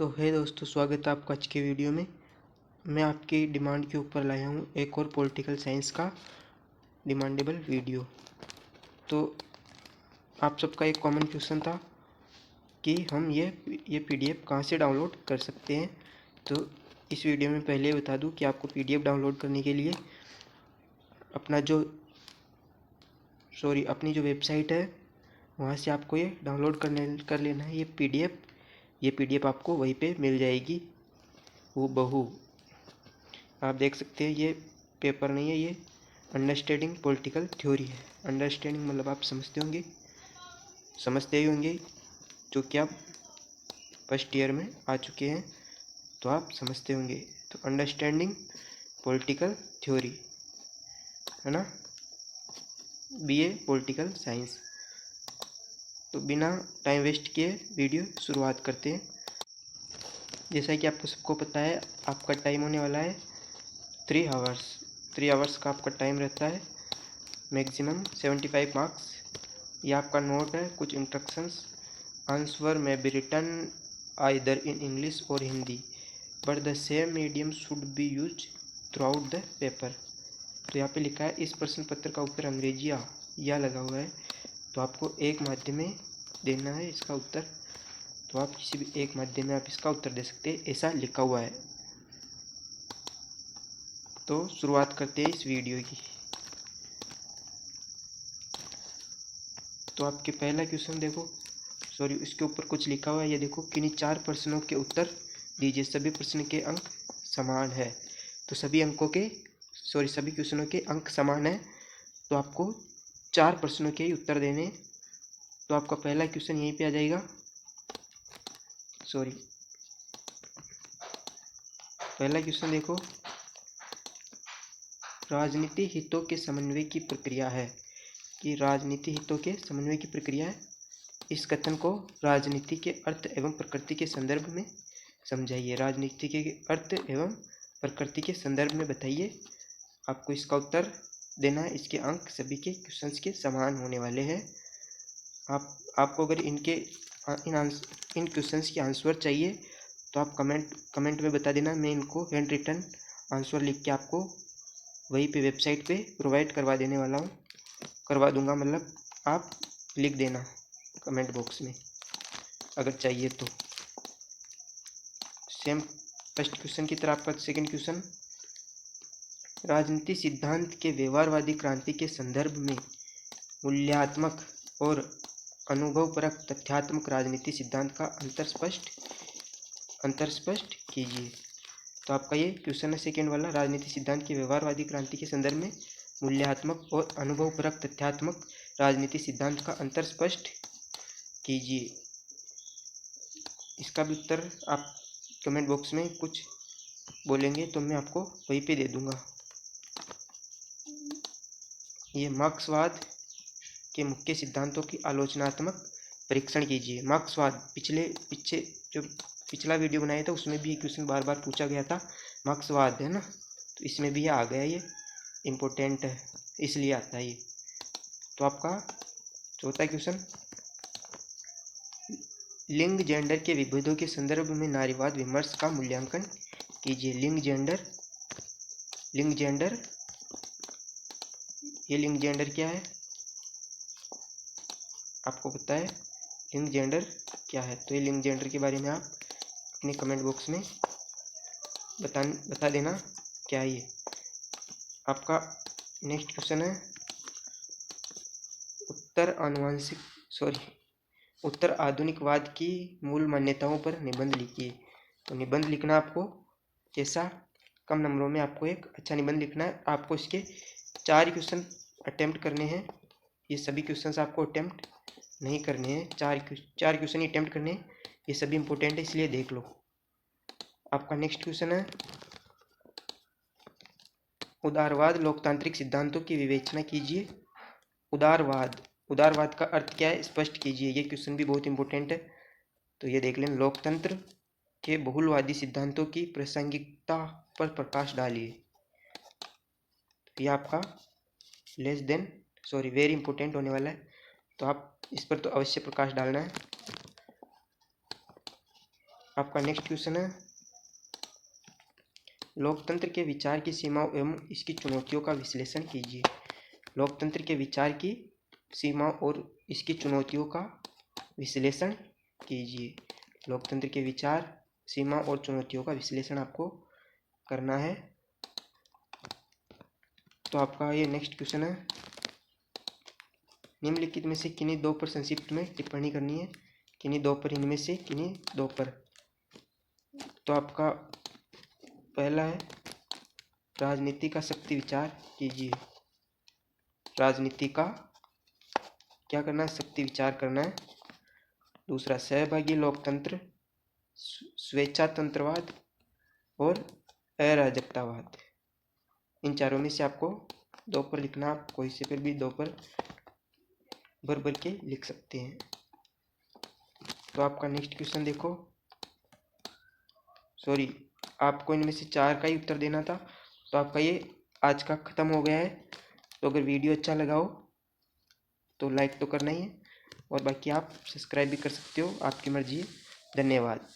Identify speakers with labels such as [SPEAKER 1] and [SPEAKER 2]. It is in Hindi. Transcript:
[SPEAKER 1] तो है दोस्तों, स्वागत है आपका आज के वीडियो में। मैं आपकी डिमांड के ऊपर लाया हूँ एक और पॉलिटिकल साइंस का डिमांडेबल वीडियो। तो आप सबका एक कॉमन क्वेश्चन था कि हम ये पीडीएफ कहाँ से डाउनलोड कर सकते हैं। तो इस वीडियो में पहले बता दूं कि आपको पीडीएफ डाउनलोड करने के लिए अपनी जो वेबसाइट है वहाँ से आपको ये डाउनलोड कर लेना है। ये पीडीएफ आपको वहीं पे मिल जाएगी हूबहू। आप देख सकते हैं ये पेपर नहीं है, ये अंडरस्टैंडिंग पॉलिटिकल थ्योरी है। अंडरस्टैंडिंग मतलब आप समझते ही होंगे, जो कि आप फर्स्ट ईयर में आ चुके हैं तो आप समझते होंगे। तो अंडरस्टैंडिंग पॉलिटिकल थ्योरी है ना, बीए पॉलिटिकल साइंस। तो बिना टाइम वेस्ट किए वीडियो शुरुआत करते हैं। जैसा कि आपको सबको पता है, आपका टाइम होने वाला है 3 आवर्स का आपका टाइम रहता है। Maximum 75 marks. ये आपका नोट है, कुछ instructions. Answer may be written either in English और Hindi, but the same medium should be use throughout the paper. तो यहाँ पे लिखा है इस प्रश्न पत्र का उत्तर अंग्रेजी या लगा हुआ है, तो आपको एक माध्यम में देना है इसका उत्तर। तो आप किसी भी एक माध्यम में आप इसका उत्तर दे सकते हैं, ऐसा लिखा हुआ है। तो शुरुआत करते हैं इस वीडियो की। तो आपके पहला क्वेश्चन देखो, इसके ऊपर कुछ लिखा हुआ है, ये देखो, किन्हीं 4 प्रश्नों के उत्तर दीजिए, सभी प्रश्न के अंक समान है। तो सभी क्वेश्चनों के अंक समान है, तो आपको 4 प्रश्नों के ही उत्तर देने। तो आपका पहला क्वेश्चन यहीं पे आ जाएगा। पहला क्वेश्चन देखो, राजनीति हितों के समन्वय की प्रक्रिया है। कि राजनीति हितों के समन्वय की प्रक्रिया है। इस कथन को राजनीति के अर्थ एवं प्रकृति के संदर्भ में समझाइए। राजनीति के अर्थ एवं प्रकृति के संदर्भ में बताइए। आपको इसका उत्तर देना है। इसके अंक सभी के क्वेश्चंस के समान होने वाले हैं। आपको अगर इन क्वेश्चंस की आंसर चाहिए तो आप कमेंट में बता देना। मैं इनको हैंड रिटन आंसर लिख के आपको वहीं पे वेबसाइट पे प्रोवाइड करवा दूंगा। मतलब आप लिख देना कमेंट बॉक्स में अगर चाहिए तो। सेम फर्स्ट क्वेश्चन की तरह आपका सेकंड क्वेश्चन, राजनीति सिद्धांत के व्यवहारवादी क्रांति के संदर्भ में मूल्यात्मक और अनुभवपरक तथ्यात्मक राजनीति सिद्धांत का अंतर स्पष्ट कीजिए। तो आपका ये क्वेश्चन है सेकेंड वाला, राजनीति सिद्धांत के व्यवहारवादी क्रांति के संदर्भ में मूल्यात्मक और अनुभवपरक तथ्यात्मक राजनीति सिद्धांत का अंतर स्पष्ट कीजिए। इसका भी उत्तर आप कमेंट बॉक्स में कुछ बोलेंगे तो मैं आपको वहीं पे दे दूंगा। ये मार्क्सवाद के मुख्य सिद्धांतों की आलोचनात्मक परीक्षण कीजिए। मार्क्सवाद जो पिछला वीडियो बनाया था उसमें भी क्वेश्चन बार बार पूछा गया था, मार्क्सवाद है ना, तो इसमें भी आ गया, ये इम्पोर्टेंट है इसलिए आता है ये। तो आपका चौथा क्वेश्चन, लिंग जेंडर के विभेदों के संदर्भ में नारीवाद विमर्श का मूल्यांकन कीजिए। लिंग जेंडर ये लिंग जेंडर क्या है आपको पता है? लिंग जेंडर क्या है? तो ये लिंग जेंडर के बारे में आप अपने कमेंट बॉक्स में बता देना क्या है ये। आपका नेक्स्ट क्वेश्चन है, उत्तर आधुनिकवाद की मूल मान्यताओं पर निबंध लिखिए। तो निबंध लिखना आपको कैसा, कम नंबरों में आपको एक अच्छा निबंध लिखना है। आपको इसके 4 क्वेश्चन अटेम्प्ट करने हैं। ये सभी क्वेश्चंस आपको अटेम्प्ट नहीं करने हैं, 4 क्वेश्चन ही अटेम्प्ट करने हैं। ये सभी इंपॉर्टेंट है इसलिए देख लो। आपका नेक्स्ट क्वेश्चन है, उदारवाद लोकतांत्रिक सिद्धांतों की विवेचना कीजिए। उदारवाद का अर्थ क्या है स्पष्ट कीजिए। ये क्वेश्चन भी बहुत इंपॉर्टेंट है, तो ये देख लें। लोकतंत्र के बहुलवादी सिद्धांतों की प्रासंगिकता पर प्रकाश डालिए। ये आपका वेरी इंपॉर्टेंट होने वाला है, तो आप इस पर तो अवश्य प्रकाश डालना है। आपका नेक्स्ट क्वेश्चन है, लोकतंत्र के विचार की सीमाओं एवं इसकी चुनौतियों का विश्लेषण कीजिए। लोकतंत्र के विचार की सीमाओं और इसकी चुनौतियों का विश्लेषण कीजिए। लोकतंत्र के विचार, सीमा और चुनौतियों का विश्लेषण आपको करना है। तो आपका ये नेक्स्ट क्वेश्चन है, निम्नलिखित में से किन्हीं दो पर संक्षिप्त में टिप्पणी करनी है। किन्हीं दो पर, इनमें से किन्हीं दो पर। तो आपका पहला है, राजनीति का शक्ति विचार कीजिए। राजनीति का क्या करना है, शक्ति विचार करना है। दूसरा, सहभागी लोकतंत्र, स्वेच्छातंत्रवाद और अराजकतावाद। इन चारों में से आपको दो पर लिखना। आप कोई से पर भी दो पर भर भर के लिख सकते हैं। तो आपका नेक्स्ट क्वेश्चन देखो, सॉरी, आपको इनमें से चार का ही उत्तर देना था। तो आपका ये आज का ख़त्म हो गया है। तो अगर वीडियो अच्छा लगा हो तो लाइक तो करना ही है, और बाकी आप सब्सक्राइब भी कर सकते हो, आपकी मर्जी है। धन्यवाद।